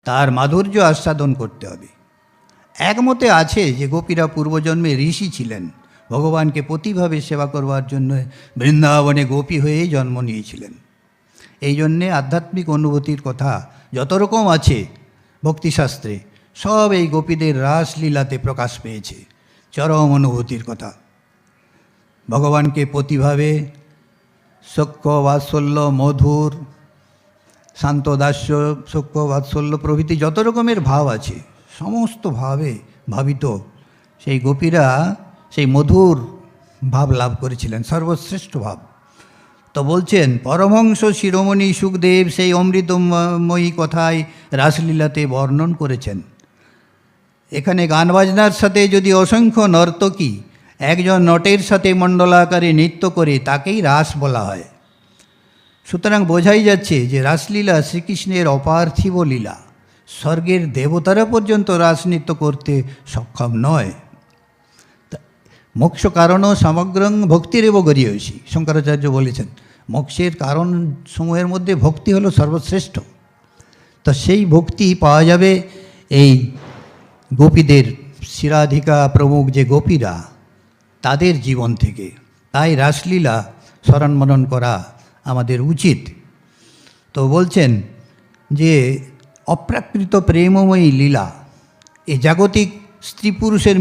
তার মাধুর্য আস্বাদন করতে হবে। একমতে আছে যে গোপীরা পূর্বজন্মে ঋষি ছিলেন, ভগবানকে প্রতিভাবে সেবা করবার জন্য বৃন্দাবনে গোপী হয়েই জন্ম নিয়েছিলেন। এই জন্যে আধ্যাত্মিক অনুভূতির কথা যত রকম আছে ভক্তিশাস্ত্রে, সব এই গোপীদের রাসলীলাতে প্রকাশ পেয়েছে। চরম অনুভূতির কথা, ভগবানকে প্রতিভাবে সখ্য বাৎসল্য, মধুর, শান্তদাস্য, সখ্য বাৎসল্য প্রভৃতি যত রকমের ভাব আছে, সমস্ত ভাবে ভাবিত সেই গোপীরা সেই মধুর ভাব লাভ করেছিলেন, সর্বশ্রেষ্ঠ ভাব। তো বলছেন পরমহংস শিরোমণি সুখদেব সেই অমৃতময়ী কথায় রাসলীলাতে বর্ণন করেছেন। এখানে গান বাজনার সাথে যদি অসংখ্য নর্তকী একজন নটের সাথে মণ্ডলাকারে নৃত্য করে তাকেই রাস বলা হয়। সুতরাং বোঝাই যাচ্ছে যে রাসলীলা শ্রীকৃষ্ণের অপার্থিব লীলা। স্বর্গের দেবতারা পর্যন্ত রাসনৃত্য করতে সক্ষম নয়। মোক্ষ কারণও সমগ্রং ভক্তিরেব গরীয়সী, শঙ্করাচার্য বলেছেন মোক্ষের কারণ সমূহের মধ্যে ভক্তি হলো সর্বশ্রেষ্ঠ। তো সেই ভক্তি পাওয়া যাবে এই গোপীদের, শিরাধিকা প্রমুখ যে গোপীরা, তাদের জীবন থেকে। তাই রাসলীলা স্মরণ মনন করা আমাদের উচিত। তো বলছেন যে অপ্রাকৃত প্রেমময়ী লীলা, এই জাগতিক স্ত্রী পুরুষের